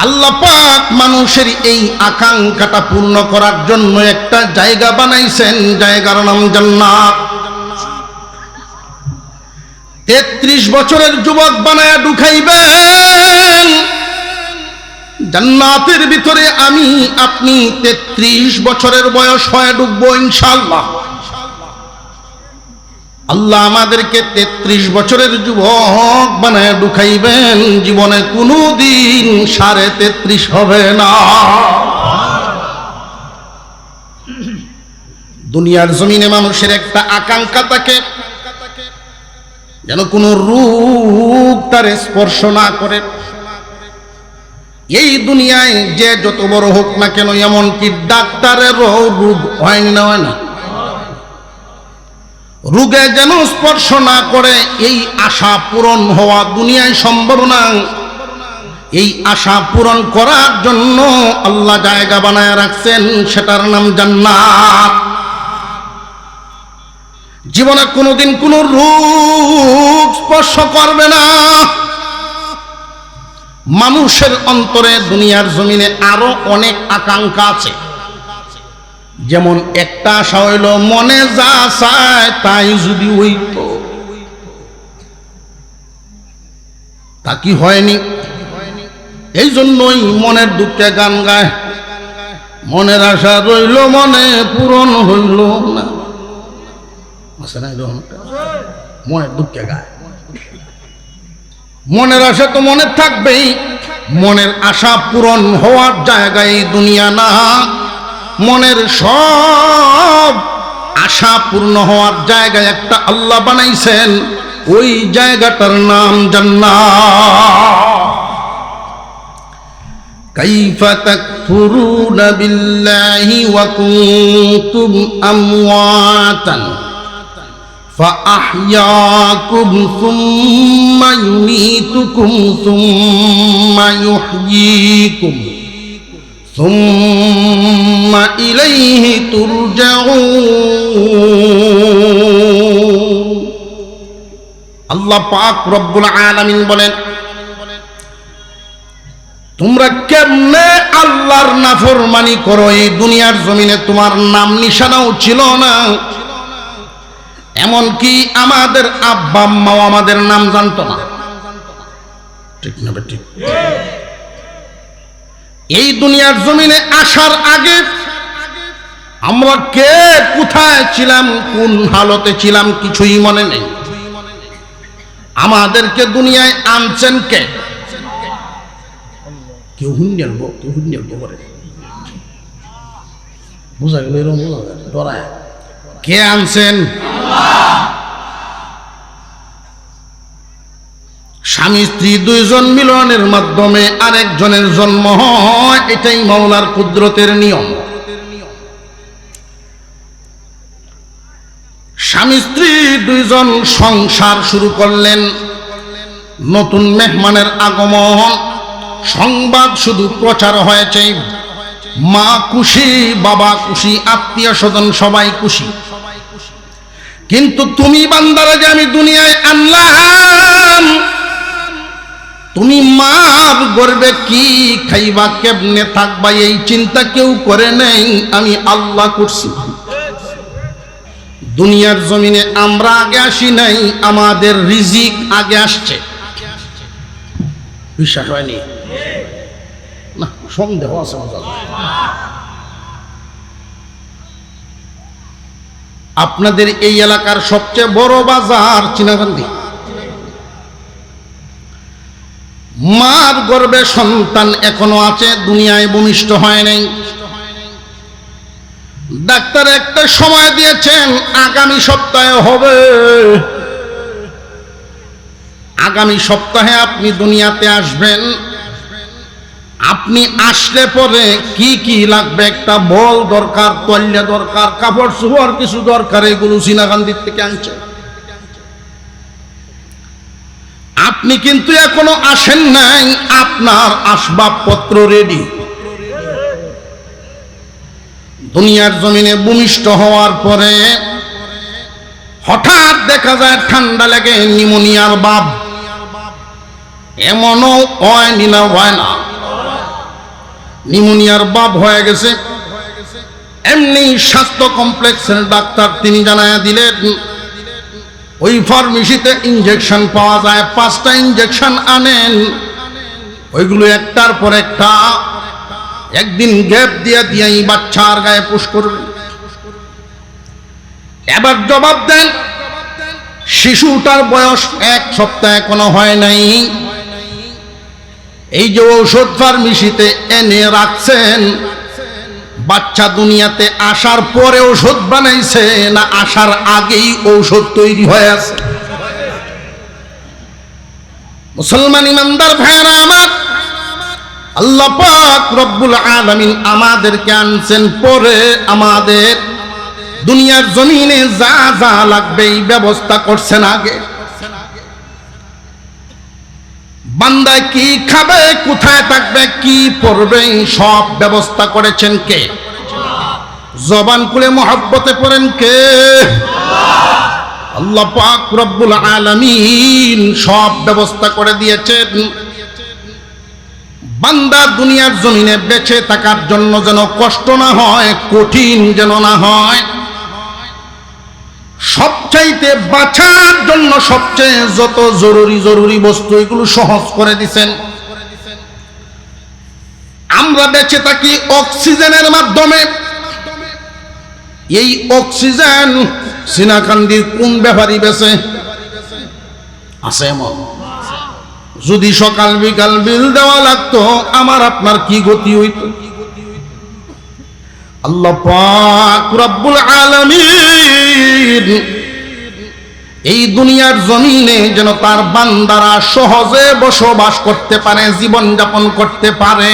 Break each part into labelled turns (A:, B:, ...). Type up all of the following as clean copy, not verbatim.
A: আল্লাহ পাক মানুষের এই আকাঙ্ক্ষাটা পূর্ণ করার জন্য একটা জায়গা বানাইছেন, জায়গার নাম জান্নাত। 33 বছরের যুবক বানায়া ঢুকাইবেন জান্নাতের ভিতরে। আমি আপনি 33 বছরের বয়স হয়ে ঢুকবো ইনশাআল্লাহ। আল্লাহ আমাদেরকে 33 বছরের যুবক বানায় ঢুকাইবেন। জীবনে কোনোদিন 33.5 হবে না। দুনিয়ার জমিনে মানুষের একটা আকাঙ্ক্ষা থাকে যেন কোনো রোগ তার স্পর্শ না করে। এই দুনিয়ায় যে যত বড় হোক না কেন, এমনকি ডাক্তারেরও রোগ হয়নি না, হয় না, রোগে যেন স্পর্শ না করে, এই আশা পূরণ হওয়া দুনিয়ায় সম্ভব না। এই আশা পূরণ করার জন্য আল্লাহ জায়গা বানায় রাখছেন, সেটার নাম জান্নাত। জীবনে কোনোদিন কোনো রোগ স্পর্শ করবে না। মানুষের অন্তরে দুনিয়ার জমিনে আরো অনেক আকাঙ্ক্ষা আছে। যেমন একটা আশা হইল, মনে যা চায় তাই যদি হইতো। তা কি হয়নি? এই জন্যই মনের দুঃখে গান গায়, মনের আশা রইল মনে পূরণ হইল না। মনের দুঃখে গায়। মনের আশা তো মনে থাকবেই, মনের আশা পূরণ হওয়ার জায়গায় দুনিয়া না। মনের সব আশা পূর্ণ হওয়ার জায়গায় একটা আল্লাহ বানাইছেন, ওই জায়গাটার নাম জান্নাত। কাইফা তাকফুরুনা বিল্লাহি ওয়া কুনতুম আমওয়াতান فأحياكم ثم يميتكم ثم يحييكم ثم إليه ترجعون। আল্লাহ পাক রব্বুল আলামিন বলেন, তোমরা কেমনে আল্লাহর নাফরমানি করো? এই দুনিয়ার জমিনে তোমার নাম নিশানাও ছিল না, এমনকি আমাদের আব্বা আম্মাও আমাদের নাম জানতো না। ঠিক না ঠিক? এই দুনিয়ার জমিনে আসার আগে আমরা কে কোথায় ছিলাম, কোন হালতে ছিলাম, কিছুই মনে নেই। আমাদেরকে দুনিয়ায় আনছেন কে? কেউ হুন্ডেলবো, কেউ হুন্ডেলবো করে বোঝা গেল, এরকম ডরায়। কে আনছেন? স্বামী স্ত্রী দুইজন মিলনের মাধ্যমে আরেকজনের জন্ম হয়, এটাই মাওলার কুদরতের নিয়ম। স্বামী স্ত্রী দুইজন সংসার শুরু করলেন, নতুন মেহমানের আগমন, সংবাদ শুধু প্রচার হয়েছে, মা খুশি, বাবা খুশি, আত্মীয় স্বজন সবাই খুশি। কিন্তু তুমি বান্দারা যে আমি দুনিয়ায় আনলাম, তুমি মার গর্বে কি খাইবা, কেমনে থাকবা, এই চিন্তা কেউ করে নেই, আমি আল্লাহ করছি। দুনিয়ার জমিনে আমরা আগে আসি নাই, আমাদের রিজিক আগে আসছে। বিশ্বাস হয়নি না? সন্দেহ আছে। আপনাদের এই এলাকার সবচেয়ে বড় বাজার চিনাগান্ধী। মার গর্ভে সন্তান এখনো আছে, দুনিয়ায় ভূমিষ্ঠ হয় নাই। ডাক্তার একটা সময় দিয়েছেন, আগামী সপ্তাহে হবে। আগামী সপ্তাহে আপনি দুনিয়াতে আসবেন। আপনি আসলে পরে কি কি লাগবে, একটা বল দরকার, তোয়াল্লা দরকার, কাপড় চোপড় কিছু দরকার, এগুলো চিনাগান্ধীর থেকে আনছেন। আপনি কিন্তু এখনো আসেন নাই, আপনার আসবাবপত্র রেডি। দুনিয়ার জমিনে ভূমিষ্ঠ হওয়ার পরে হঠাৎ দেখা যায় ঠান্ডা লেগে নিউমোনিয়ার বাপ। এমনও হয় না, হয় না? নিউমোনিয়ার বাপ হয়ে গেছে। এমনি স্বাস্থ্য কমপ্লেক্সের ডাক্তার তিনি জানায়া দিলেন ওই ফার্মেসিতে ইনজেকশন পাওয়া যায়, 5টা ইনজেকশন আনেন, ওইগুলো একটার পর একটা একদিন গ্যাপ দিয়ে এই বাচ্চার গায়ে পুশ করবে। এবার জবাব দেন, শিশুটার বয়স 1 সপ্তাহ এখনো হয় নাই, এই যে ঔষধ ফার্মেসিতে এনে রাখছেন, বাচ্চা দুনিয়াতে আসার পরে ঔষধ বানাইছে না আসার আগেই ঔষধ তৈরি হয়ে আছে? মুসলমান ইমানদার ভাইরা আমার, আল্লাহ পাক রব্বুল আলামিন আমাদেরকে আনছেন পরে, আমাদের দুনিয়ার জমিনে যা যা লাগবে এই ব্যবস্থা করছেন আগে। বান্দা কি খাবে, কোথায় থাকবে, কি পড়বে, সব ব্যবস্থা করেছেন কে? জবান খুলে মহব্বতে পড়েন কে? আল্লাহ পাক রব্বুল আলামিন সব ব্যবস্থা করে দিয়েছেন। বান্দা দুনিয়ার জমিনে বেঁচে থাকার জন্য যেন কষ্ট না হয়, কঠিন যেন না হয়, সবচাইতে বাঁচার জন্য সবচেয়ে যত জরুরি বস্তু এগুলো সহজ করে দিছেন। আমরা বেঁচে থাকি অক্সিজেনের মাধ্যমে। এই অক্সিজেন সিনাকান্দির কোন ব্যাপারী বেছে আছে? এমন যদি সকাল বিকাল বিল দেওয়া লাগতো, আমার আপনার কি গতি হইতো? আল্লাহ পাক রব্বুল আলামিন এই দুনিয়ার জমিনে যেন তার বান্দারা সহজে বসবাস করতে পারে, জীবন যাপন করতে পারে,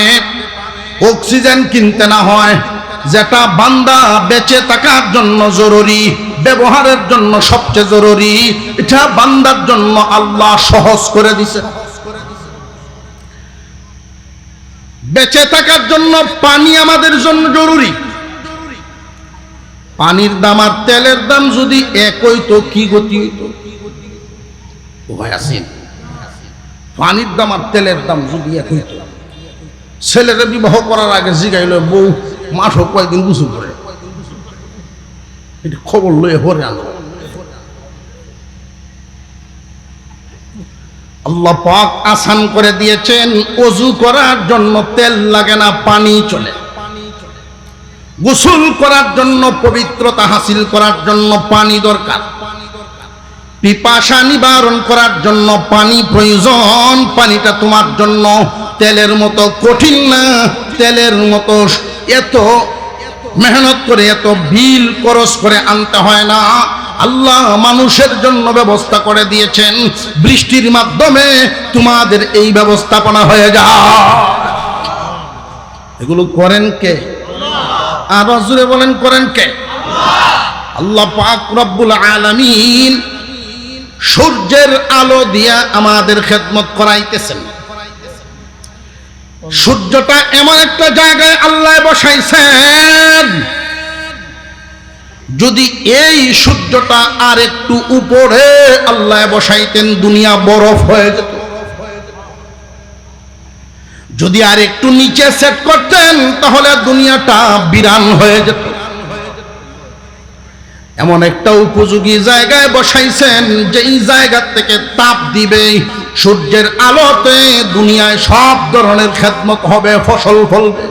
A: অক্সিজেন কিনতে না হয়, যেটা বান্দা বেঁচে থাকার জন্য জরুরি, ব্যবহারের জন্য সবচেয়ে জরুরি, এটা বান্দার জন্য আল্লাহ সহজ করে দিয়েছে। বেঁচে থাকার জন্য পানি আমাদের জন্য জরুরি। পানির দাম আর তেলের দাম যদি এক হইতো কি গতি হইতো? ভাই আসেন, পানির দাম আর তেলের দাম যদি এক হইতো, ছেলেরা বিবাহ করার আগে জিগাইল বউ মাসও কয়েকদিন গোসল করে, এটা খবর লয়ে হরে আনো। আল্লাহ পাক আসান করে দিয়েছেন, ওযু করার জন্য তেল লাগে না, পানি চলে। গোসল করার জন্য, পবিত্রতা হাসিল করার জন্য পানি দরকার। পিপাসা নিবারণ করার জন্য পানি প্রয়োজন। পানিটা তোমার জন্য তেলের মতো কঠিন না, তেলের মতো এত মেহনত করে, এত বিল খরচ করে আনতে হয় না। আল্লাহ মানুষের জন্য ব্যবস্থা করে দিয়েছেন, বৃষ্টির মাধ্যমে তোমাদের এই ব্যবস্থাপনা হয়ে যায়। এগুলো করেন কে? আর জোরে বলেন করেন কে? আল্লাহ পাক রব্বুল আলামিন সূর্যের আলো দিয়া আমাদের খেদমত করাইতেছেন। সূর্যটা এমন একটা জায়গায় আল্লাহ বসাইছেন, যদি এই সূর্যটা আর একটু উপরে আল্লাহ বসাইতেন, দুনিয়া বরফ হয়ে যেত। যদি আর একটু নিচে সেট করতেন, তাহলে দুনিয়াটা বিরান হয়ে যেত। এমন একটা উপযোগী জায়গায় বসাইছেন, যেই জায়গা থেকে তাপ দিবে, সূর্যের আলোতে দুনিয়ায় সব ধরনের খেদমত হবে, ফসল ফলবে।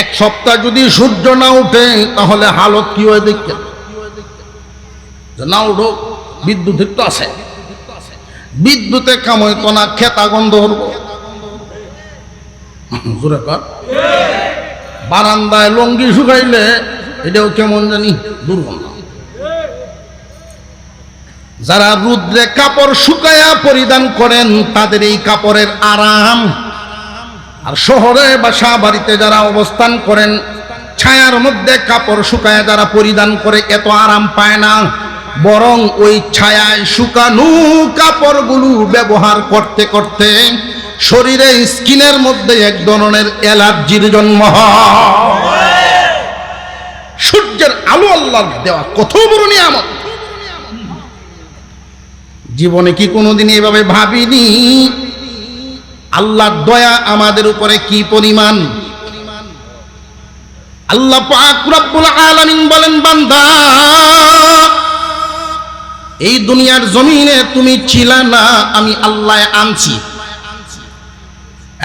A: এক সপ্তাহ যদি সূর্য না উঠে, তাহলে হালত কি হয় দেখেন? না উঠো, বিদ্যুতের তো আছে, বিদ্যুতে কাম হইতো না, খেতা গন্ধ করব। বারান্দায় লঙ্গি শুকাইলে এটাও কেমন জানি দুর্গন্ধ। যারা রুদ্রে কাপড় শুকায়া পরিধান করেন, তাদের এই কাপড়ের আরাম। আর শহরে বাসা বাড়িতে যারা অবস্থান করেন, ছায়ার মধ্যে কাপড় শুকায়া যারা পরিধান করে, এত আরাম পায় না। বরং ওই ছায়ায় শুকানো কাপড়গুলো ব্যবহার করতে করতে শরীরে, স্কিনের মধ্যে এক ধরনের অ্যালার্জির জন্ম হয়। সূর্যের আলো আল্লাহর দেওয়া কত বড় নিয়ামত। জীবনে কি কোনোদিন এভাবে ভাবিনি আল্লাহর দয়া আমাদের উপরে কি পরিমাণ। আল্লাহ পাক রব্বুল আলামিন বলেন, বান্দা এই দুনিয়ার জমিনে তুমি ছিলা না, আমি আল্লাহ আনছি,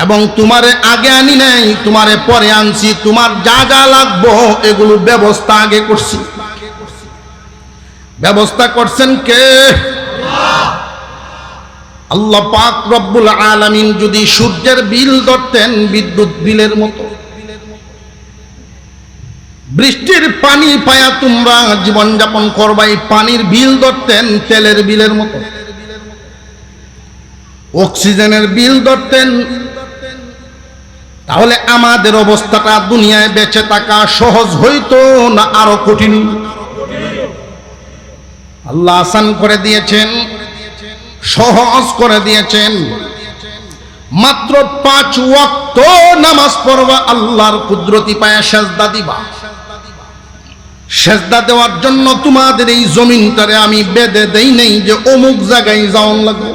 A: এবং তোমারে আগে আনি নাই, তোমারে পরে আনছি। তোমার যা যা লাগবো এগুলো ব্যবস্থা আগে করছি। ব্যবস্থা করছেন কে? আল্লাহ পাক রব্বুল আলামিন যদি সূর্যের বিল ধরতেন বিদ্যুৎ বিলের মতো, বৃষ্টির পানি পায়া তোমরা জীবনযাপন করবাই, পানির বিল ধরতেন তেলের বিলের মতো, অক্সিজেনের বিল ধরতেন, তাহলে আমাদের অবস্থাটা দুনিয়ায় বেঁচে থাকা সহজ হইতো না আরো কঠিন? আল্লাহ আসান করে দিয়েছেন, সহজ করে দিয়েছেন। মাত্র 5 ওয়াক্ত নামাজ পড়বা, আল্লাহর কুদরতি পায়ে সেজদা দিবা। সেজদা দেওয়ার জন্য তোমাদের এই জমিনটারে আমি বেঁধে দেই নেই যে অমুক জায়গায় যাওয়ান লাগবে।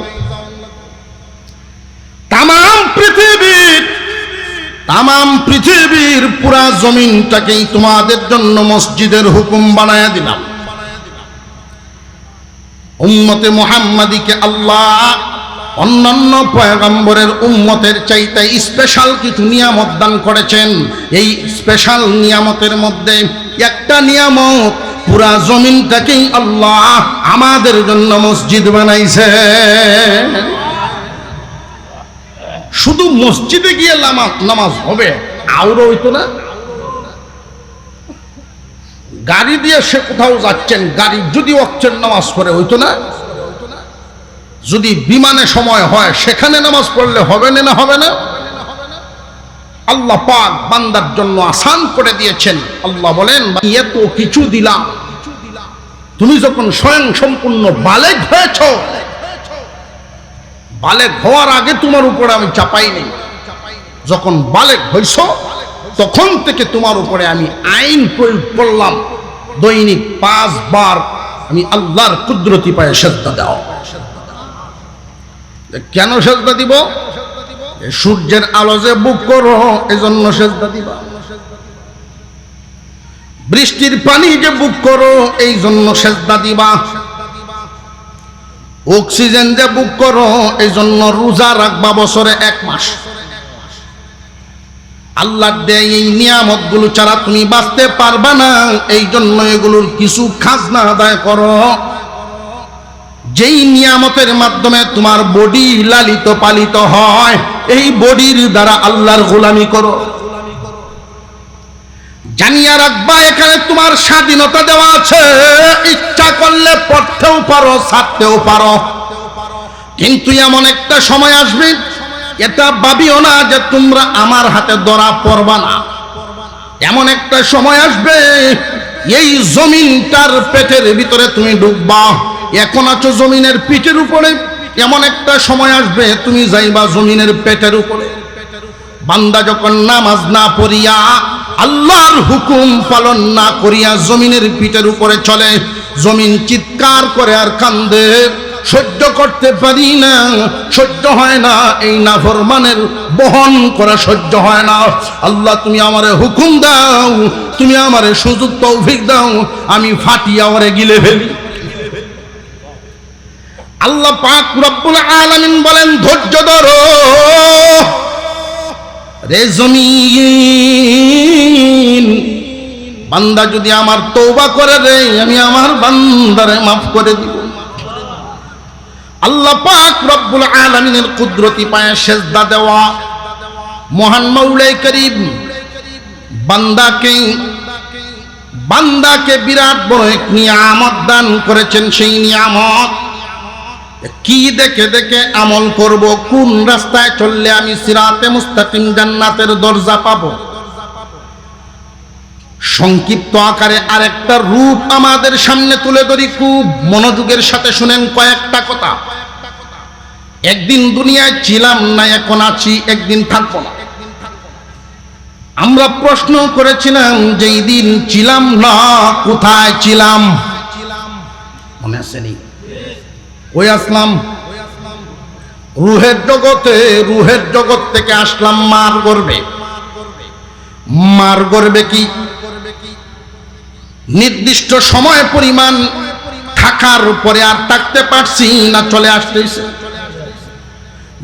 A: তামাম পৃথিবীর পুরা জমিনটাকেই তোমাদের জন্য মসজিদের হুকুম বানায়া দিলাম। উম্মতে মুহাম্মাদিকে আল্লাহ অন্যান্য পয়গম্বরের উম্মতের চাইতে স্পেশাল কিছু নিয়ামত দান করেছেন। এই স্পেশাল নিয়ামতের মধ্যে একটা নিয়ামত, পুরা জমিনটাকেই আল্লাহ আমাদের জন্য মসজিদ বানাইছে। শুধু মসজিদে গিয়ে নামাজ হবে আরো হইতো না? গাড়ি দিয়ে সে কোথাও যাচ্ছেন, গাড়ি যদি ওয়াক্তের নামাজ পড়ে হইতো না? যদি বিমানে সময় হয় সেখানে নামাজ পড়লে হবে না? হবে না? আল্লাহ পাক বান্দার জন্য আসান করে দিয়েছেন। আল্লাহ বলেন, এত কিছু দিলাম, তুমি যখন স্বয়ং সম্পূর্ণ বালেগ হয়েছ, বালেগ হওয়ার আগে তোমার উপরে আমি চাপাই নেই, যখন বালেগ হইছ তখন থেকে তোমার উপরে আমি আইন প্রয়োগ করলাম, দৈনিক 5 বার আমি আল্লাহর কুদরতি পায়ে সেজদা দাও। কেন সেজদা দিব? সূর্যের আলো যে বুক করো এজন্য সেজদা দিবা, বৃষ্টির পানি যে বুক করো এই জন্য সেজদা দিবা, অক্সিজেন যে বুক করো এই জন্য রোজা রাখবা বছরে 1 মাস। আল্লাহর দেয় এই নিয়ামত গুলো ছাড়া তুমি বাঁচতে পারবা না, এই জন্য এগুলোর কিছু খাজনা আদায় করো। যেই নিয়ামতের মাধ্যমে তোমার বডি লালিত পালিত হয়, এই বডির দ্বারা আল্লাহর গোলামি করো। জানিয়া রাখবা এখানে তোমার স্বাধীনতা দেওয়া আছে, ইচ্ছা করলে পড়তেও পারো, ছাড়তেও পারো, কিন্তু এমন একটা সময় আসবে, এটা ভাবিও না যে তোমরা আমার হাতে ধরা পড়বা না। এমন একটা সময় আসবে এই জমিনটার পেটের ভিতরে তুমি ডুববা, এখন আছো জমিনের পিঠের উপরে, এমন একটা সময় আসবে তুমি যাইবা জমিনের পেটের উপরে। বান্দা যখন নামাজ না পড়িয়া আল্লাহর হুকুম পালন না করিয়া জমিনের পিঠের উপরে চলে, জমিন চিৎকার করে আর কান্দে, সহ্য করতে পারি না, সহ্য হয় না, এই নাফরমানের বহন করা সহ্য হয় না। আল্লাহ তুমি আমারে হুকুম দাও, তুমি আমারে সুযোগ তৌফিক দাও, আমি ফাটিয়া ওরে গিলে ফেলি। আল্লাহ পাক রব্বুল আলামিন বলেন, ধৈর্য ধরো রে জমিন, বান্দা যদি আমার তওবা করে রে আমি আমার বান্দারে মাফ করে দিব। আল্লাহ পাক রব্বুল আলামিনের কুদরতি পায়ে সেজদা দেওয়া, মহান মৌলাই করিম বান্দাকে বিরাট বড় এক নিয়ামত দান করেছেন। সেই নিয়ামত কি দেখে দেখে আমল করব, কোন রাস্তায় চললে আমি সিরাতে মুস্তাকিম জান্নাতের দরজা পাবো। সংক্ষিপ্ত আকারে আরেকটা রূপ আমাদের সামনে তুলে ধরি, খুব মনোযোগের সাথে শুনেন কয়েকটা কথা। একদিন দুনিয়ায় ছিলাম না, এখন আছি, একদিন থাকবো না। আমরা প্রশ্ন করেছিলাম যে এই দিন ছিলাম না কোথায় ছিলাম, মনে আছে নি? কই আসলাম? রুহের জগতে, রুহের জগৎ থেকে আসলাম মার গর্ভে। মার গর্ভে কি নির্দিষ্ট সময় পরিমাণ থাকার পরে আর থাকতে পারছি না, চলে আসতেছে।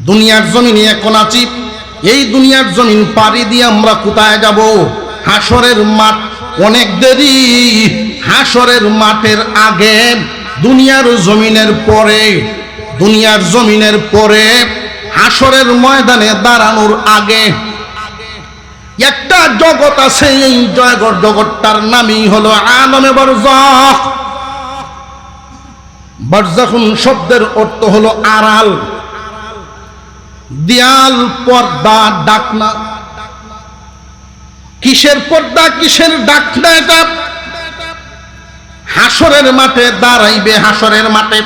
A: দুনিয়ার জমিনে এখন আছি, এই দুনিয়ার জমিন পাড়ি দিয়ে আমরা কোথায় যাব? হাসরের মাঠ। অনেক দেরি। হাসরের মাঠের আগে, দুনিয়ার জমিনের পরে, দুনিয়ার জমিনের পরে হাসরের ময়দানে দাঁড়ানোর আগে একটা জগৎ আছে। এই জগৎটার নামই হলো আলমে বারজাখ। বারজাখুন শব্দের অর্থ হলো আড়াল, দেয়াল, পর্দা, ডাকনা। কিসের পর্দা, কিসের ডাকনা? এটা হাসরের মাঠে দাঁড়াইবে। হাসরের মাঠে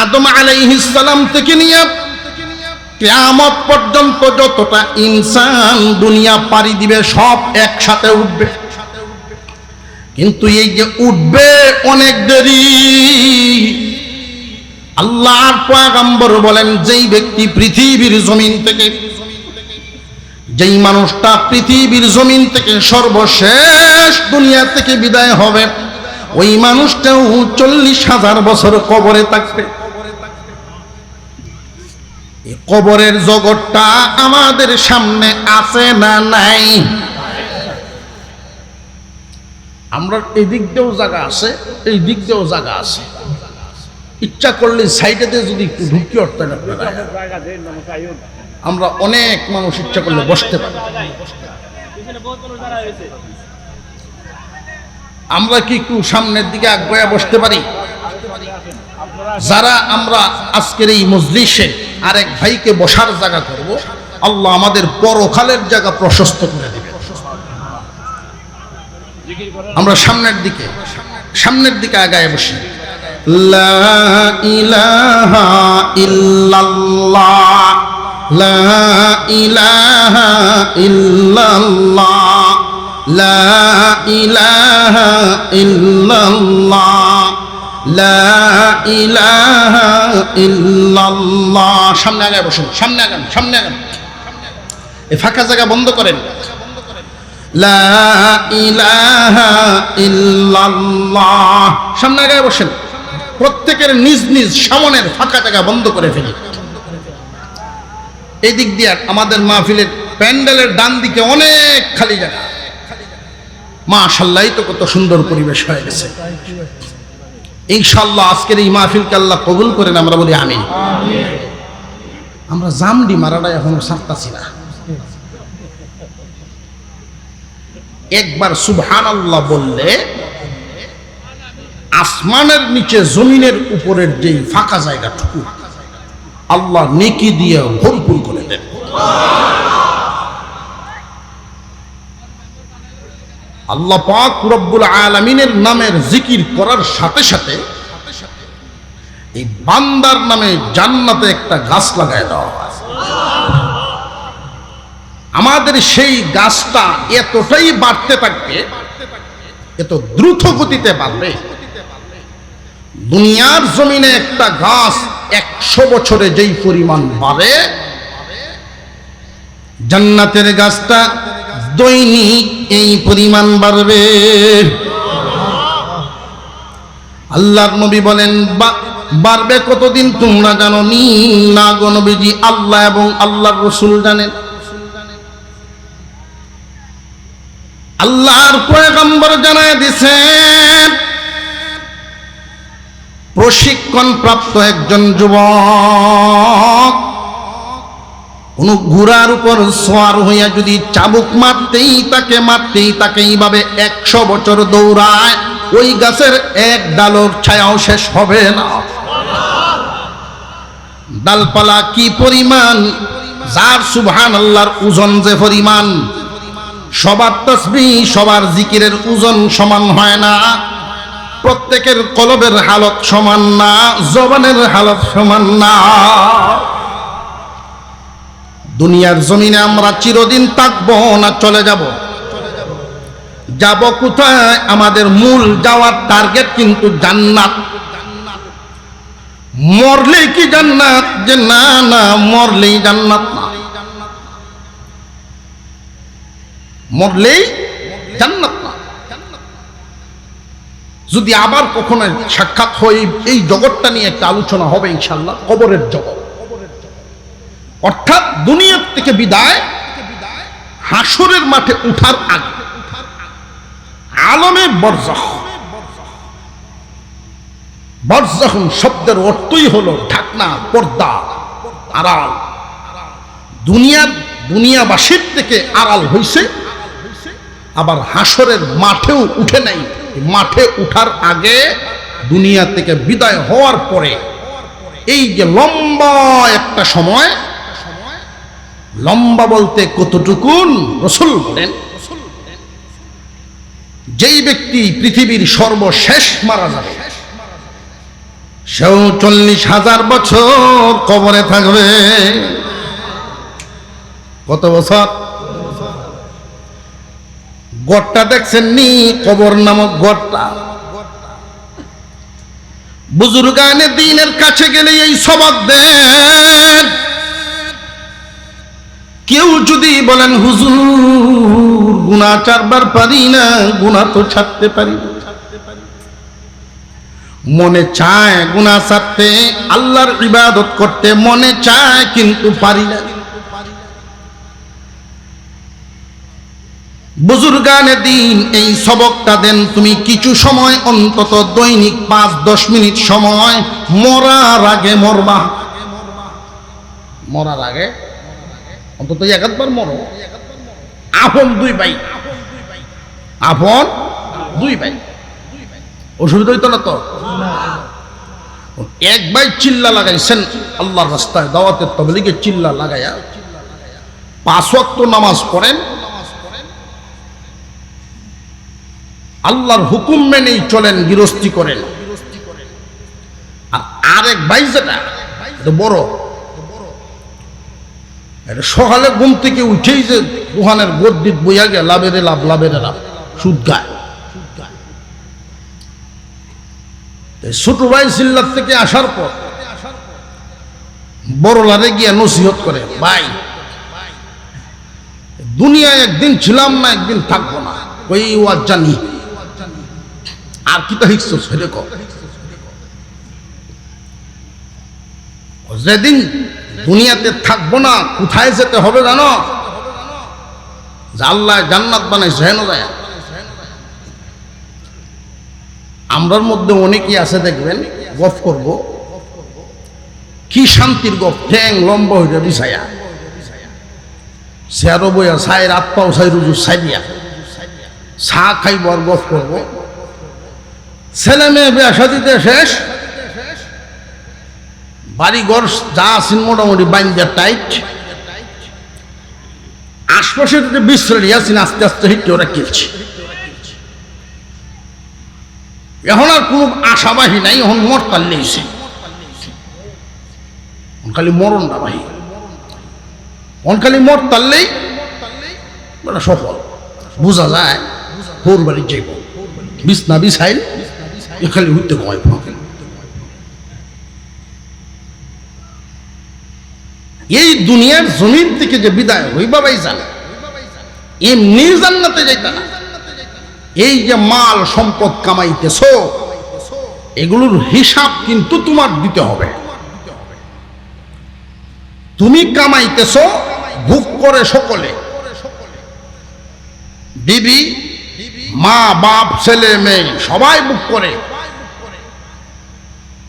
A: আদম আলাইহিস সালাম থেকে নিয়ে কিয়ামত পর্যন্ত যতটা ইনসান দুনিয়া পাড়ি দিবে সব একসাথে উঠবে। কিন্তু এই যে উঠবে অনেক দেরি। আল্লাহর পয়গম্বর বলেন, যেই ব্যক্তি পৃথিবীর জমিন থেকে, যেই মানুষটা পৃথিবীর জমিন থেকে সর্বশেষ দুনিয়া থেকে বিদায় হবে, ওই মানুষটাও 40,000 বছর কবরে থাকবে। এই কবরের জগৎটা আমাদের সামনে আছে না নাই? আমরা এই দিক দিয়েও জায়গা আছে, এই দিক দিয়েও জায়গা আছে। ইচ্ছা করলে সাইডে যদি একটু ঢুকি অর্থেন আপনারা, আমরা অনেক মানুষ ইচ্ছা করলে বসতে পারি। আমরা কি একটু সামনের দিকে আগে বসতে পারি? যারা আমরা আজকের এই মজলিসে আরেক ভাইকে বসার জায়গা করব, আল্লাহ আমাদের পরকালের জায়গা প্রশস্ত করে দিবেন। আমরা সামনের দিকে আগায় বসি। লা ইলাহা ইল্লাল্লাহ, লা ইলাহা ইল্লাল্লাহ, লা ইলাহা ইল্লাল্লাহ, লা ইলাহা ইল্লাল্লাহ। সামনে আগায় বসুন, সামনে আগান, সামনে আগান। এই ফাঁকা জায়গা বন্ধ করেন। লা ইলাহা ইল্লাল্লাহ। সামনে আগায় বসেন। প্রত্যেকের নিজ নিজ সামনের ফাঁকা জায়গা বন্ধ করে ফেলি। এই দিক দিয়ে আমাদের মাহফিলের প্যান্ডেলের ডান দিকে অনেক খালি জায়গা। মাশাআল্লাহ, তো কত সুন্দর পরিবেশ হয়ে গেছে। ইনশাআল্লাহ আজকের এই মাহফিলকে আল্লাহ কবুল করেন, আমরা বলি আমিন। আমরা জামডি মারাটা এখনো ছাড়তাছি না। একবার সুবহানাল্লাহ বললে আসমানের নিচে জমিনের উপরের যেই ফাঁকা জায়গাটুকু আল্লাহ নেকি দিয়ে ভরপুর করে দেন। আল্লাহ পাক রব্বুল আলামিনের নামের জিকির করার সাথে সাথে এই বান্দার নামে জান্নাতে একটা গাছ লাগায় দেওয়া হয়। আমাদের সেই গাছটা এতটাই বাড়তে থাকবে, এত দ্রুত গতিতে বাড়বে, দুনিয়ার জমিনে একটা গাছ 100 বছরে যেই পরিমাণ বাড়ে, জান্নাতের গাছটা দৈনিক এই পরিমাণ বাড়বে। আল্লাহর নবী বলেন, বাড়বে কতদিন তোমরা জানো নি? না গো নবীজি, আল্লাহ এবং আল্লাহর রাসূল জানেন। আল্লাহর পয়গম্বর জানায় দিয়েছেন, প্রশিক্ষণ প্রাপ্ত একজন যুবক কোন ঘোড়ার উপর সওয়ার হইয়া যদি চাবুক মারতেই তাকে এইভাবে 100 বছর দৌড়ায়, ওই গাছের এক ডালের ছায়াও শেষ হবে না। ডালপালা কি পরিমাণ, যার সুবহানাল্লাহর ওজন যে পরিমাণ, সবার তাসবিহ সবার জিকিরের ওজন সমান হয় না, প্রত্যেকের কলবের হালত সমান না, জবানের হালত সমান না। দুনিয়ার জমিনে আমরা চিরদিন থাকবো না চলে যাব? যাব কোথায়? আমাদের মূল যাওয়ার টার্গেট কিন্তু জান্নাত। মরলেই কি জান্নাত? যে না না, মরলেই জান্নাত না, মরলেই জান্নাত না। যদি আবার কখনো সাক্ষাৎ হয়, এই জগৎটা নিয়ে একটা আলোচনা হবে ইনশাআল্লাহ, কবরের জগৎ, অর্থাৎ দুনিয়ার থেকে বিদায়, হাসরের মাঠে উঠার আগে আলমে বরজাখ। বরজাখ শব্দের অর্থই হলো ঢাকনা, পর্দা, আড়াল। দুনিয়াবাসীর থেকে আড়াল হইছে, আবার হাসরের মাঠেও উঠে নাই। মাঠে উঠার আগে, দুনিয়া থেকে বিদায় হওয়ার পরে এই যে লম্বা একটা সময়, লম্বা বলতে কতটুকুন? রাসূল বলেন, যেই ব্যক্তি পৃথিবীর সর্বশেষ মারা যাবে, সেও 40,000 বছর কবরে থাকবে। কত বছর? গড়টা দেখছেন নি? কবর নামক গড়টা। বুজুর্গানে দ্বীনের কাছে গেলে এই সবক দেন। কেউ যদি বলেন হুজুর গুনাহ ছাড়বার পারি না, গুনাহ তো ছাড়তে পারি না। মনে চায় গুনাহ ছাড়তে, আল্লাহর ইবাদত করতে মনে চায়, কিন্তু পারি না। বুজুর্গানে দ্বীন এই সবকটা দেন, তুমি কিছু সময় অন্তত দৈনিক 5-10 মিনিট সময় মরার আগে মরবা। মরার আগে অন্তত একবার মরো। আপন দুই ভাই, আপন দুই ভাই, অসুবিধা হইতো না তো? এক ভাই চিল্লা লাগাইছেন আল্লাহর রাস্তায়, দাওয়াতের তাবলীগে চিল্লা লাগাইয়া 5 ওয়াক্ত নামাজ পড়েন, আল্লাহর হুকুম মেনেই চলেন, গৃহস্থী করেন। আর আরেক ভাই যেটা বড়, সকালে ঘুম থেকে উঠেই যে দোকানের গদ্দিত বইয়া গে লাভেরে লাভ, লাভেরে লাভ, সুদ খায়। ছোট ভাই সিল্লার থেকে আসার পর বড়লারে গিয়া নসিহত করে, ভাই দুনিয়ায় একদিন ছিলাম না, একদিন থাকবো না, ওই ওয়াজ জানি, আর কি তা হিকছ ছেড়ে কর। যেদিন দুনিয়াতে থাকবো না, কোথায় যেতে হবে জানো? আল্লাহ জান্নাত বানাইছে, হেন যায়। আমরার মধ্যে অনেকেই আছে, দেখবেন গফ করব, কি শান্তির গফ, ঠ্যাং লম্বা হইয়া বিছায়া, চেয়ারও বইয়া ছাই, রাত পাও ছাই, রুজু ছাই দিয়া চা খাইব আর গফ করব। ছেলে মেয়ে বিয়া শাদিতে শেষ, বাড়ি ঘর যা আছেন মোটামুটি বাইন্দা টাইট, আশপাশে যদি বিশ্রাড়ি আছেন, আস্তে আস্তে হিটে ওরা খেলছে। এখন আর কোন আশাবাহী নাই, এখন মরতাল লেগেছে, খালি মরণটা বাহি, খালি মরতাললেই বড় সফল বোঝা যায়। হোর বাড়ি যাইব, বিছনা বিছাইল, খালি উঠতে ঘুমাইব। এই দুনিয়ার জমিন থেকে যে বিদায় হইবাবাই জানে, এমনি জান্নাতে যাইতা না। এই যে মাল সম্পদ কামাইতেছ, এগুলোর হিসাব কিন্তু তোমার দিতে হবে। তুমি কামাইতেছ, ভোগ করে সকলে, বিবি, মা, বাপ, ছেলে মেয়ে সবাই ভোগ করে,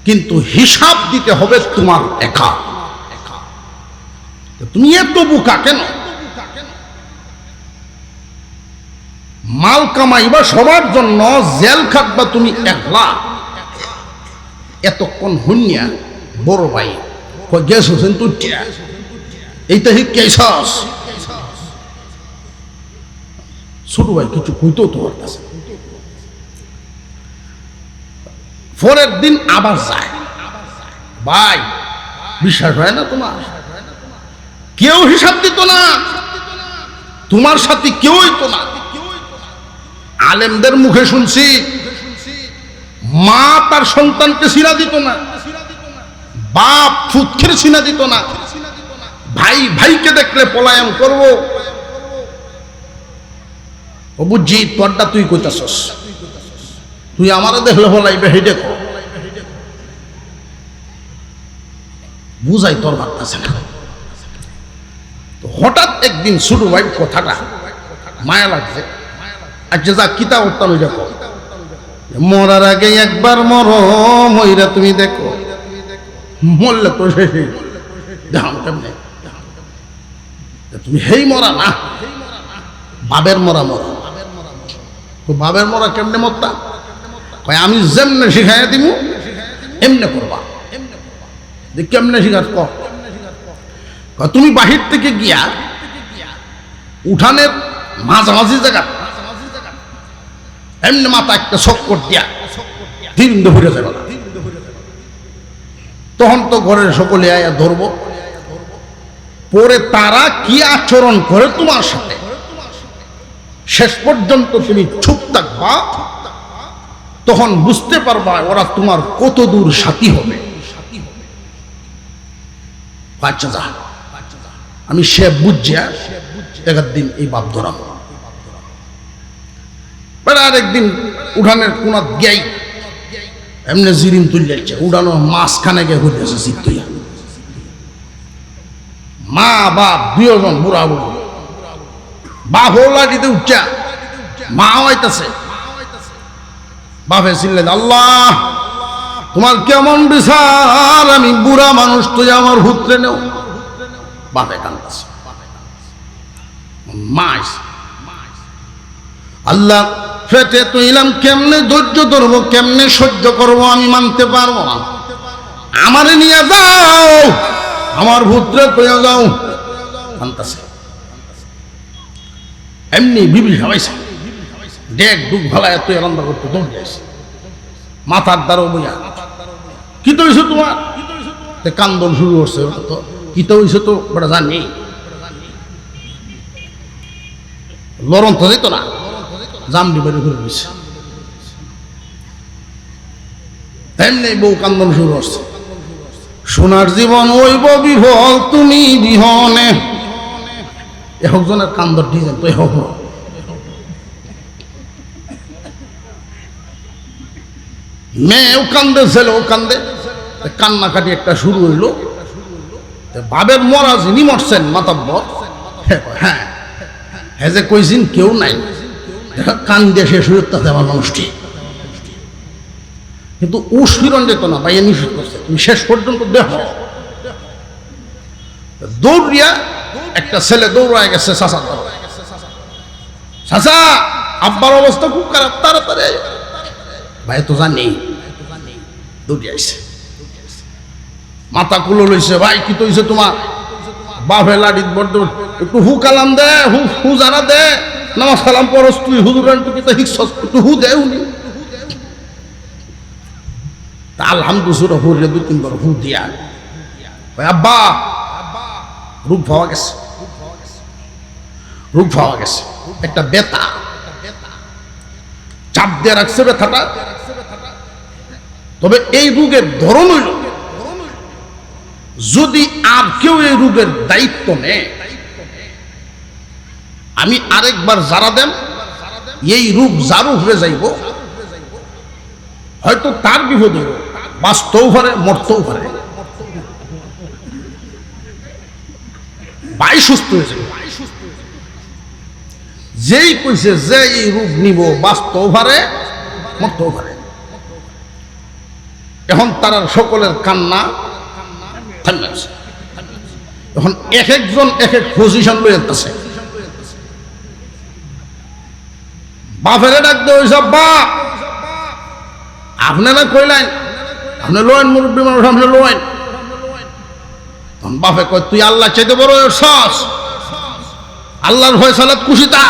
A: কিন্তু হিসাব দিতে হবে তোমার একা। তুমি এত বোকা কেন? মাল কামাইবা সবার জন্য, জেল খাটবা তুমি একলা। এতক্ষণ হুনিয়া বড় ভাই গ্যাস হোসেন তুটিয়া, এইটা হিকাইছস। ছোট ভাই কিছু কইতো তোমার কাছে, পরের দিন আবার যায়, ভাই বিশ্বাস হয় না তোমার? কেউ হিসাব দিত না, তোমার সাথে কেউ হইতো না। আলেমদের মুখে শুনছি, মা তার সন্তানকে সিরা দিত না, বাপ ফুৎকের সিনা দিত না, ভাই ভাইকে দেখলে পলায়ন করব। ও বুঝছি তোরটা তুই কইতাছস, তুই আমারে দেখলে পলাইবে হেডে কর, বুঝাই তোর ভাবতেছে না। তো হঠাৎ একদিন ছোট ভাই কথাটা মায়া লাগছে, আচ্ছা যা কিতা করতাম ওইটা কর, মরার আগে একবার মরম ওইরা তুমি দেখো, মরলে তো শেষে দেখাম কেমনে, তুমি হেই মরা না, বাবের মরা মরা। তো বাবের মরা কেমনে মরতা? আমি যেমনে শিখাইয়া দিব এমনে করবা। কেমনে শিখার কর, তুমি বাহির থেকে গিয়া উঠানের মাঝামাঝি জায়গা এমনি মাথা একটা চক্কর দিয়া তিরিন্দ ঘুরে যাবে না। তখন তো ঘরের সকলে আয়া ধরবো, পরে তারা কি আচরণ করে তোমার সাথে শেষ পর্যন্ত তুমি চুপ থাকবা, তখন বুঝতে পারবা ওরা তোমার কত দূর সাথী হবে। বাচ্চা যা, আমি সে বুঝিয়া একদিন এই বাপ ধরাম। আরেকদিন উঠানের কোনা গিয়াই এমনি জিরিম তুলিয়াছে, উড়ানো মাঝখানে গিয়ে ঘুরতেছে চিত্তইয়া, মা বাপ দুজন বুড়া বুড়ি, বাপ হোলাটিতে উঠছা, মা হইতাছে, বাপে ছিলেন আল্লাহ তোমার কেমন বিচার, আমি বুড়া মানুষ, তুই আমার হুতরে নেও। বাপে কান্দাছে, মা আল্লাহ ফেটে তুইলাম, কেমনে ধৈর্য ধরবো, কেমনে সহ্য করবো, আমি মানতে পারবো না, আমারে নিয়ে যাও, আমার ভূত্রে পেয়ে যাও। কান্দাছে এমনি বিবি সবাইছে, ডেক ডুক ভালায় তুই রান্না করতে দৌড় যাইছে, মাথার দ্বারও বইয়া কি তো হয়েছে তোমার, কান্দন শুরু করছে। তো কি তো হয়েছে তো ওটা জানি, লড়ন তো যেত না, জামডি বেড়ে ঘুরে দিচ্ছে, তেমনি বউ কান্দন শুরু করছে, সোনার জীবন ওইব বিফল তুমি বিহনে। একজনের কান্দর ডিজাইন তো হোক, মেয়েও কান্দে ছেলেও কান্দে, কান্নাকাটি একটা শুরু হইল। বাবের মরা যিনি মরছেন মাতাব্বর, হ্যাঁ হ্যাঁ যে কইছেন কেউ নাই, কান দিয়ে শেষ হয়ে তাতে আমার মানুষটি, কিন্তু উস্ফিরণ যেত না, বাইরে নিষেধ করছে, তুমি শেষ পর্যন্ত দেখো। দৌড়িয়া একটা ছেলে দৌড়ায় গেছে চাচা, চাচা আব্বার অবস্থা খুব খারাপ, তাড়াতাড়ি ভাই তো জানি, দৌড়িয়ে আইছে, মাথা কুলো লইছে, ভাই কি তো হইছে তোমার, বাপে লাড়ি বড্ড একটু হু কালাম দে, হু জানা দে, নামাজ কালাম পরস তুই, হুজুর তুই তো হিকস একটু হু দে, উনি আলহামদুলিল্লাহ হুরে দুই তিনবার হু দিয়া, আব্বা রূপ পাওয়া গেছে, রূপ পাওয়া গেছে, একটা বেতা চাপ দিয়ে রাখছে ব্যথাটা। তবে এই রোগের ধরন হইল, যদি আর কেউ এই রোগের দায়িত্ব নেয়, আমি আরেকবার যারা দেন এই রোগ যার উপরে যাইব, হয়তো তার বিপদ হইব, বাঁচতেও পারে মরতেও পারে, ভাই সুস্থ হয়েছে। যেই কইছে যে এই রোগ নিব, বাঁচতেও পারে মরতেও পারে। এখন তারা সকলের কান্না থামে আছে, এখন এক একজন এক এক পজিশন লয়ে যেতেছে। বাপেরে ডাক দেওয়া হয়েছে, বা আপনারা কইলেন আপনি লোয়েন, মুরব্বী মানুষ আপনি লোয়েন। বাপে কয় তুই আল্লাহ চাইতে বড় সস, আল্লাহর ফয়সালাত খুশিতা,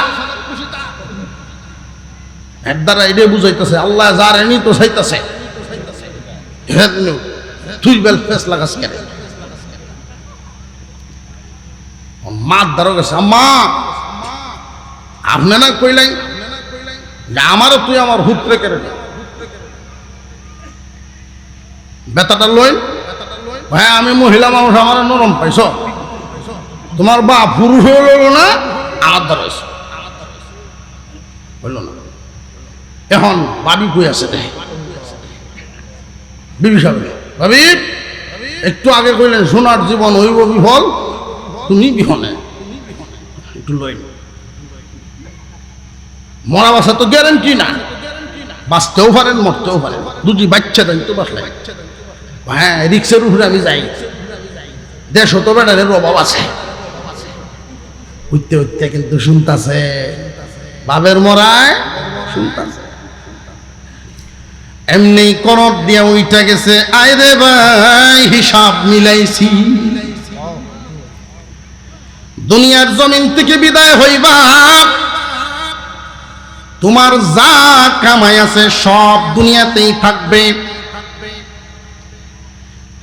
A: এর দ্বারা এটাই বুঝাইতেছে আল্লাহ যার এনি তো চাইতেছে, তুই বেল ফেস লাগাস কেন। মার দ্বারা গেছে, মা আপনি না কইলেন যে আমারও তুই আমার হুত্রে কেড়ে ব্যথাটা লইন, ভাই আমি মহিলা মানুষ, আমার নরম পাইছ, তোমার বাপ পুরুষ হইল না, আমার দ্বারা হইল না। এখন বাবি কই আছে রে? বিবি সাহেব, ভাবি একটু আগে কইলেন সোনার জীবন হইব বিফল, তুমি বিহনে একটু লই। মরা বাসা তো গ্যারেন্টি না, বাঁচতেও পারেন মরতেও পারেন, দুটি বাচ্চা দেন তো বাসলে। হ্যাঁ রিক্সের উপরে আমি যাই, 150 ব্যাটারের অভাব আছে, উঠতে উঠতে কিন্তু শুনতাছে, বাবের মরায় শুনতাছে। এমনি করত দিয়া উইটা গেছে, আয় রে ভাই হিসাব মিলাইছি, দুনিয়ার জমিন থেকে বিদায় হইবা, তোমার যা কামাই আছে সব দুনিয়াতেই থাকবে।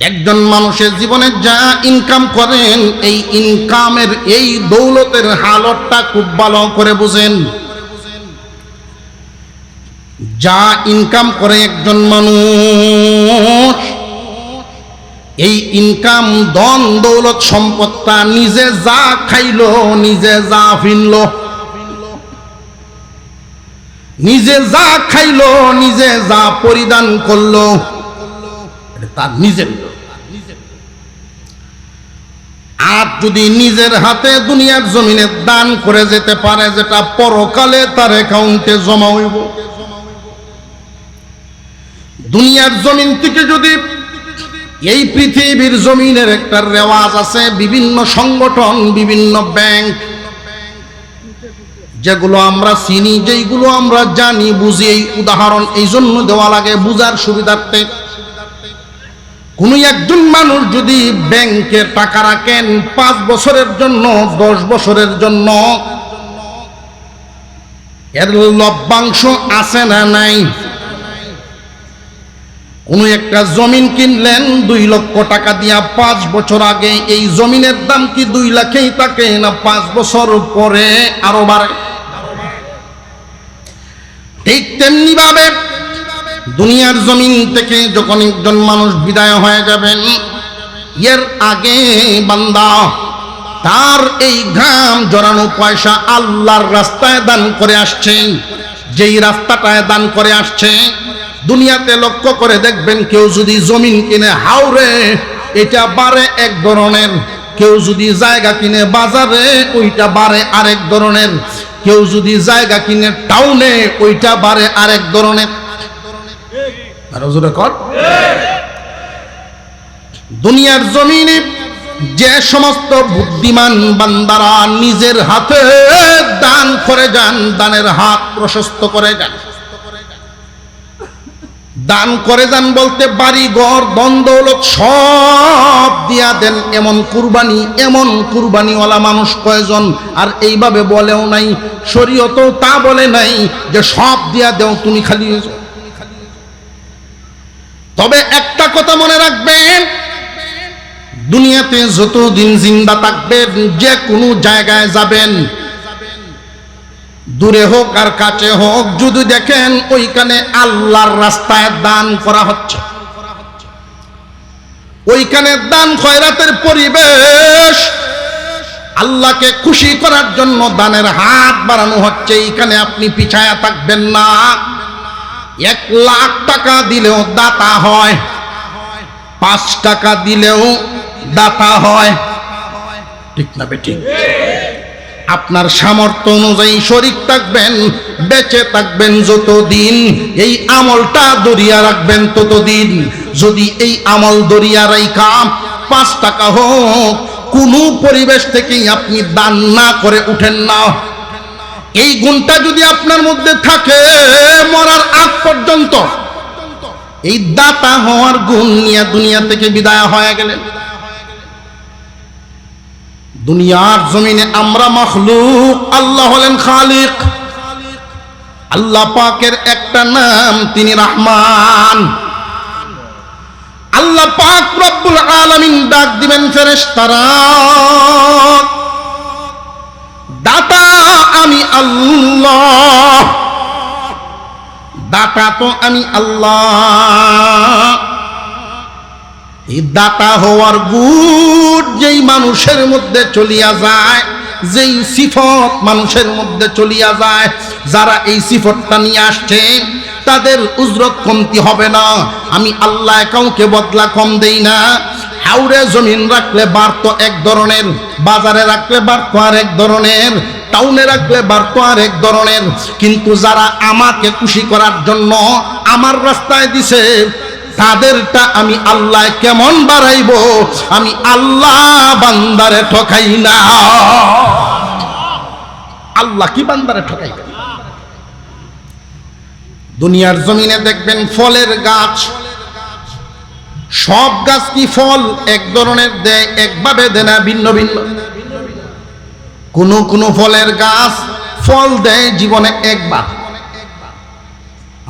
A: একজন মানুষের জীবনে যা ইনকাম করেন, এই ইনকামের এই দৌলতের হালতটা খুব ভালো করে বুঝেন। যা ইনকাম করে একজন মানুষ, এই ইনকাম ধন দৌলত সম্পদটা নিজে যা খাইলো, নিজে যা ফিনলো, নিজে যা খাইলো, নিজে যা পরিধান করলো, তার নিজের। আর যদি নিজের হাতে দুনিয়ার জমিনে দান করে যেতে পারে, যেটা পরকালে তার অ্যাকাউন্টে জমা হইব। দুনিয়ার জমিন থেকে যদি, এই পৃথিবীর জমিনের একটা রেওয়াজ আছে, বিভিন্ন সংগঠন, বিভিন্ন ব্যাংক, যেগুলো আমরা চিনি, যেগুলো আমরা জানি বুঝি, এই উদাহরণ এই জন্য দেওয়া লাগে বুঝার সুবিধার্থে। কোন একজন মানুষ যদি ব্যাংকে টাকা রাখেন 5 বছরের জন্য, 10 বছরের জন্য, এর লভ্যাংশ আছে না নাই? কোন একটা জমিন কিনলেন 2 লক্ষ টাকা দিয়া, 5 বছর আগে এই জমিনের দাম কি 2 লাখেই থাকে, না 5 বছর পরে আরো বাড়ে? ঠিক তেমনি ভাবে দুনিয়ার জমিন থেকে যখন একজন মানুষ বিদায় হয়ে যাবেন, এর আগে বান্দা তার এই ঘাম জড়ানো পয়সা আল্লাহর রাস্তায় দান করে আসছে। যেই রাস্তাটায় দান করে আসছে, দুনিয়াতে লক্ষ্য করে দেখবেন, কেউ যদি জমিন কিনে হাওরে, এটা বাড়ে এক ধরনের, কেউ যদি জায়গা কিনে বাজারে, ওইটা বাড়ে আরেক ধরনের, কেউ যদি জায়গা কিনে টাউনে, ওইটা বাড়ে আরেক ধরনের। দুনিয়ার জমিনে যে সমস্ত বুদ্ধিমান বান্দারা নিজের হাতে দান করে যান, দানের হাত প্রশস্ত করে যান, দান করে যান বলতে বাড়ি ঘর ধন দৌলত সব দিয়া দেন, এমন কুরবানিওয়ালা মানুষ কয়জন? আর এইভাবে বলেও নাই, শরীয়ত তা বলে নাই যে সব দিয়া দেও, তুমি খালি। তবে একটা কথা মনে রাখবেন, দুনিয়াতে যতদিন জিন্দা থাকবেন, যে কোনো জায়গায় যাবেন, দূরে হোক আর কাছে হোক, যদি দেখেন ওইখানে আল্লাহর রাস্তায় দান করা হচ্ছে, ওইখানে দান খয়রাতের পরিবেশ, আল্লাহকে খুশি করার জন্য দানের হাত বাড়ানো হচ্ছে, এইখানে আপনি পিছায়া থাকবেন না। 1 লাখ টাকা দিলেও দাতা হয়, 5 টাকা দিলেও দাতা হয়, ঠিক না বেঠিক? আপনার সামর্থ্য অনুযায়ী শরীক থাকবেন, বেঁচে থাকবেন যতদিন, এই আমলটা দরিয়া রাখবেন ততদিন। যদি এই আমল দরিয়া রাইখা 5 টাকা হোক, কোনো পরিবেশ থেকেই আপনি দান না করে উঠেন না, এই গুণটা যদি আপনার মধ্যে থাকে, মরার আগ পর্যন্ত এই দাতা হওয়ার গুণ নিয়ে দুনিয়া থেকে বিদায় হয়ে গেলেন। দুনিয়ার জমিনে আমরা মাখলুক, আল্লাহ হলেন খালিক। আল্লাহ পাকের একটা নাম, তিনি রহমান। আল্লাহ পাক রব্বুল আলামিন ডাক দিবেন ফেরেশতারা, দাতা আমি আল্লাহ, দাতা তো আমি আল্লাহ। এই দাতা হওয়ার গুণ যেই মানুষের মধ্যে চলিয়া যায়, যেই সিফত মানুষের মধ্যে চলিয়া যায়, যারা এই সিফতটা নিয়ে আসছে তাদের উজরত কমতি হবে না। আমি আল্লাহ কাউকে বদলা কম দেই না। হাওড়ে জমিন রাখলে বাড়ত এক ধরনের, বাজারে রাখলে বাড়ত আর এক ধরনের, টাউনে রাখলে বাড়ত আর এক ধরনের, কিন্তু যারা আমাকে খুশি করার জন্য আমার রাস্তায় দিছে তাদেরটা আমি আল্লাহ কেমন বাড়াইব? আমি আল্লাহ বান্দারে ঠকাই না। আল্লাহ কি বান্দারে ঠকাইবে? দুনিয়ার জমিনে দেখবেন ফলের গাছ, সব গাছ কি ফল এক ধরনের দেয়? একভাবে দেয় না, ভিন্ন ভিন্ন। কোন ফলের গাছ ফল দেয় জীবনে একবার,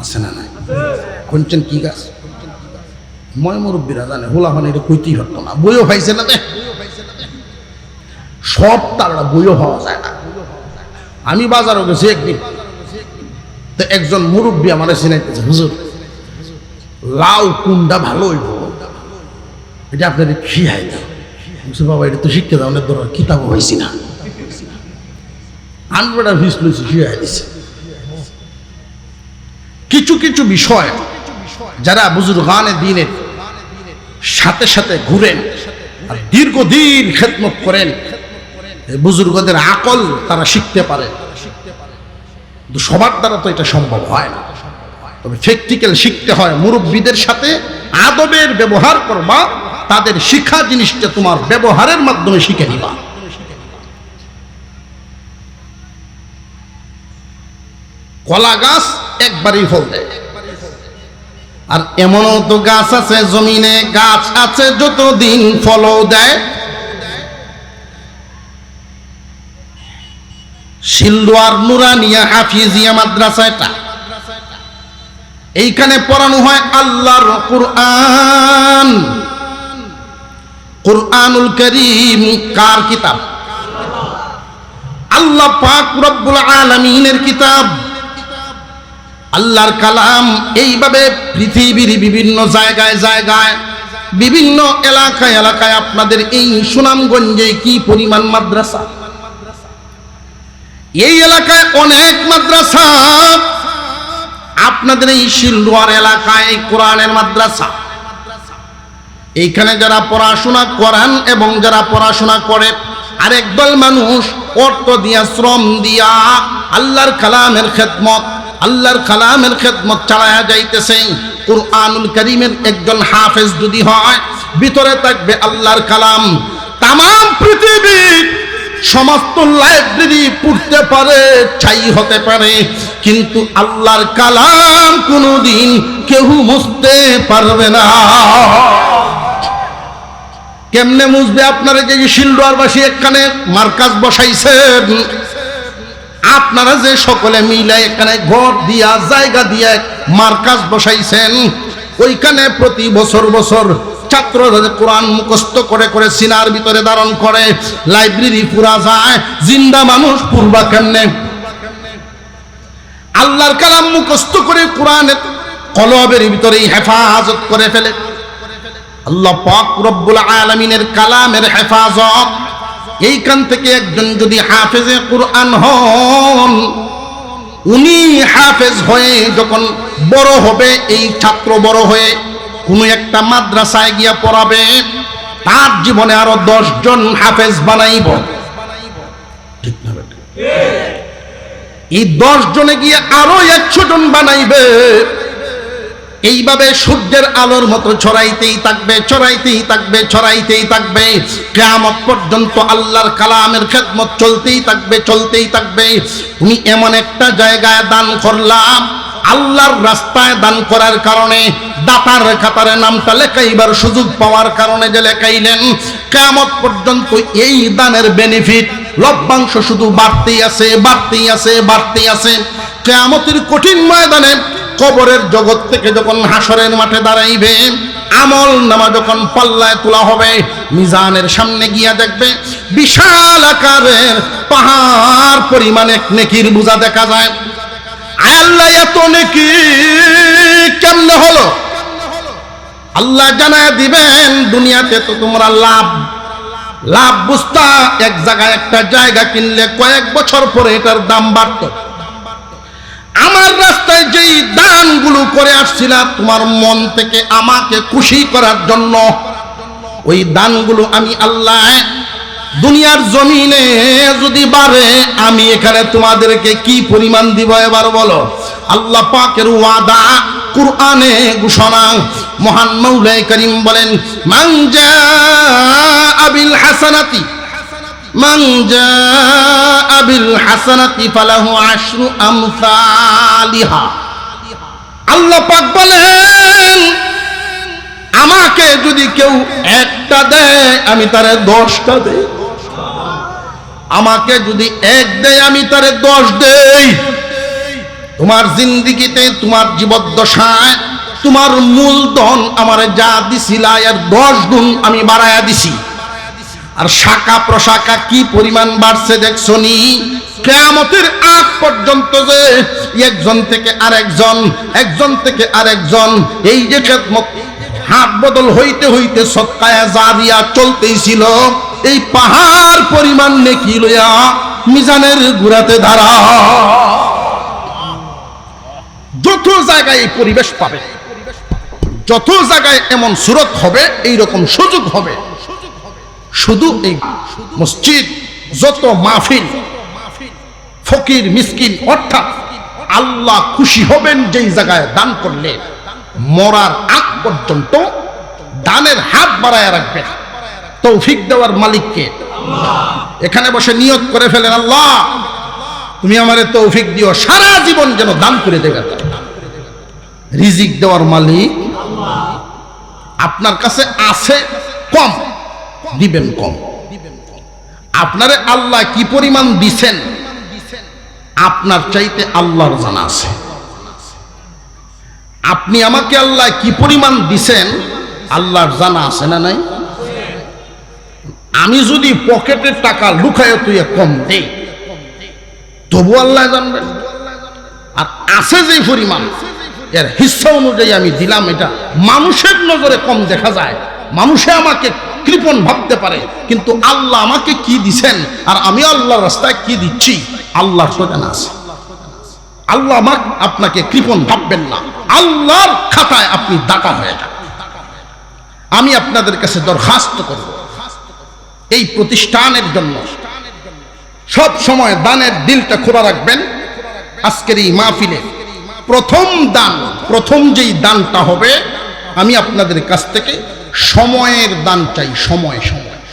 A: আছে না নাই? কোনছেন কি গাছ? ময় মুরব্বীরা জানে, হোলাফান এটা কইতেই হতো না, বইও পাইছে না। সব তারা বইও পাওয়া যায় না। আমি বাজারও গেছি একদিন, তো একজন মুরব্বী আমার চিনাইতেছে, হুজুর লাউ কোনটা ভালো হইব, এটা আপনাদের খিয়াই দাও। বাবা এটা তো শিখতে দাও, অনেক দরকার, কিতাবও হয়েছি না, আনবেটা ফিস লইছি, খিয়াই দিছে। কিছু কিছু বিষয় যারা বুজুর্গানে দ্বীনের সাথে সাথে ঘুরেন আর দীর্ঘদিন খেদমত করেন, বুজুর্গদের আকল তারা শিখতে পারে, কিন্তু সবার দ্বারা তো এটা সম্ভব হয় না। তবে প্র্যাকটিক্যাল শিখতে হয়। মুরব্বীদের সাথে আদবের ব্যবহার করবা, তাদের শিক্ষা জিনিসটা তোমার ব্যবহারের মাধ্যমে শিখে নিবা। কলা গাছ একবারই ফল দেয়, আর এমনও তো গাছ আছে জমিনে, গাছ আছে যতদিন ফলও দেয়। শিলওয়ার নুরানিয়া হাফিজিয়া মাদ্রাসা, এটা এইখানে পড়ানো হয় আল্লাহর কুরআন। কুরআনুল কারীম কার কিতাব? আল্লাহ পাক রব্বুল আলামিনের কিতাব, আল্লাহর কালাম। এইভাবে পৃথিবীর বিভিন্ন জায়গায় জায়গায়, বিভিন্ন এলাকায় এলাকায়, আপনাদের এই সুনামগঞ্জে কি পরিমাণ মাদ্রাসা! এই এলাকায় অনেক মাদ্রাসা, আপনাদের এই শিলওয়ার এলাকায় কোরআনের মাদ্রাসা। এইখানে যারা পড়াশোনা করান এবং যারা পড়াশোনা করে, আরেক দল মানুষ অর্থ দিয়া, শ্রম দিয়া আল্লাহর কালামের খেদমত, আল্লাহর কালামের খেদমত চালায়া যাইতেছে। কুরআনুল কারীমের একজন হাফেজ যদি হয়, ভিতরে থাকবে আল্লাহর কালাম। তাম পৃথিবীর সমস্ত লাইব্রেরি পড়তে পারে, ছাই হতে পারে, কিন্তু আল্লাহর কালাম কোনোদিন কেউ মুছতে পারবে না। কেমনে মুছবে? আপনারা যে শিলডোয়ারবাসী এখানে মার্কাজ বসাইছেন, আপনারা যে সকলে মিলে এখানে ঘর দিয়া, জায়গা দিয়া মার্কাজ বসাইছেন, ওইখানে প্রতি বছর বছর ছাত্ররা কোরআন মুখস্থ করে করে সিনার ভিতরে ধারণ করে, লাইব্রেরি পুরা যায়। জিন্দা মানুষ পূর্বা কেমনে? আল্লাহর কালাম মুখস্থ করে কোরআনের কলবের ভিতরেই হেফাজত করে ফেলে। আল্লাহ পাক রব্বুল আলামিনের কালামের হেফাজত। এইখান থেকে একজন যদি হাফেজে কোরআন হন, উনি হাফেজ হয়ে যখন বড় হবে, এই ছাত্র বড় হয়ে কোনো একটা মাদ্রাসায় গিয়া পড়াবে, তার জীবনে আরো 10 জন হাফেজ বানাইব, ঠিক না? এই 10 জনে গিয়ে আরো 100 জন বানাইবে। এইভাবে সূর্যের আলোর মতো ছড়াইতেই থাকবে, ছড়াইতেই থাকবে, ছড়াইতেই থাকবে। কিয়ামত পর্যন্ত আল্লাহর কালামের খেদমত চলতেই থাকবে, চলতেই থাকবে। তুমি এমন একটা জায়গায় দান করলাম, আল্লাহর রাস্তায় দান করার কারণে দাতার খাতারে নামটা লেখাইবার সুযোগ পাওয়ার কারণে যে লেখাইলেন, কিয়ামত পর্যন্ত এই দানের বেনিফিট লভ্যাংশ শুধু বাড়তেই আছে, বাড়তেই আছে, বাড়তেই আছে। কিয়ামতের কঠিন ময়দানে কবরের জগৎ থেকে যখন হাসরের মাঠে দাঁড়াইবে, আমল নামা যখন পাল্লায় তোলা হবে, মিজানের সামনে গিয়া দেখবে বিশাল আকারের পাহাড় পরিমাণে নেকির বোঝা দেখা যায়। আয় আল্লাহ, এত নেকি কেমনে হলো? আল্লাহ জানায় দিবেন দুনিয়াতে তো তোমরা লাভ বুঝতা, এক জায়গায় একটা জায়গা কিনলে কয়েক বছর পরে এটার দাম বাড়ত। আমার রাস্তায় যেই দানগুলো করে আসছিলা তোমার মন থেকে আমাকে খুশি করার জন্য, ওই দানগুলো আমি আল্লাহ দুনিয়ার জমিনে যদি বাড়ে আমি এখানে তোমাদেরকে কি পরিমাণ দিব এবার বলো। আল্লাহ পাকের ওয়াদা কুরআনে ঘোষণা, মহান মৌলাই করিম বলেন, মান জাআ বিল হাসানাতি ফালাহু আশরু আমসালিহা। আল্লাহ পাক বলেন আমাকে যদি কেউ একটা দেয় আমি তারে 10টা দেই, আমাকে যদি এক দেয় আমি তারে 10 দেই। তোমার জিন্দেগিতে তোমার জীবদ্দশায় তোমার মূলধন আমারে যা দিছিলা এর 10 গুণ আমি বাড়ায়া দিছি। আর শাখা প্রশাখা কি পরিমাণ বাড়ছে দেখছো নি? কিয়ামতের আগ পর্যন্ত যে একজন থেকে আরেকজন এই যে খেদমত হাত বদল হইতে হইতে সদকায়ে জারিয়া চলতেই ছিল, এই পাহাড় পরিমাণ নেকি লইয়া মিজানের গুড়াতে দাঁড়া। যত জায়গায় এই পরিবেশ পাবে, যত জায়গায় এমন সুরত হবে, এই রকম সুযোগ হবে, শুধু এই মসজিদ যত মাহফিল ফকির মিসকিন, অর্থাৎ আল্লাহ খুশি হবেন যেই জায়গায় দান করলে মরার আগ পর্যন্ত দানের হাত বাড়ায় রাখবেন। তৌফিক দেওয়ার মালিককে এখানে বসে নিয়ত করে ফেলেন, আল্লাহ তুমি আমারে তৌফিক দিও সারা জীবন যেন দান করে দেবে। রিজিক দেওয়ার মালিক আপনার কাছে আছে কম, দিবেন কম। আপনারে আল্লাহ কি পরিমাণ দিছেন আপনার চাইতে আল্লাহর জানা আছে। আপনি আমাকে আল্লাহ কি পরিমাণ দিছেন আল্লাহর জানা আছে না নাই? আমি যদি পকেটের টাকা লুকায় তুই কম দেই তবু আল্লাহ জানবেন। আর আছে যে পরিমাণ এর হিস্সা অনুযায়ী আমি দিলাম, এটা মানুষের নজরে কম দেখা যায়, মানুষে আমাকে কৃপণ ভাবতে পারে, কিন্তু আল্লাহ আমাকে কি দিছেন আর আমি আল্লাহর রাস্তায় কি দিচ্ছি আল্লাহর তো জানা আছে। আল্লাহ আপনাকে কৃপণ ভাববেন না, আল্লাহর খাতায় আপনি দাতা হয়ে যান। আমি আপনাদের কাছে দরখাস্ত করব এই প্রতিষ্ঠানের জন্য সব সময় দানের দিলটা খোলা রাখবেন। আজকের এই মাহফিলে প্রথম যেই দানটা হবে, আমি আপনাদের কাছ থেকে সময়ের দান চাই। সময়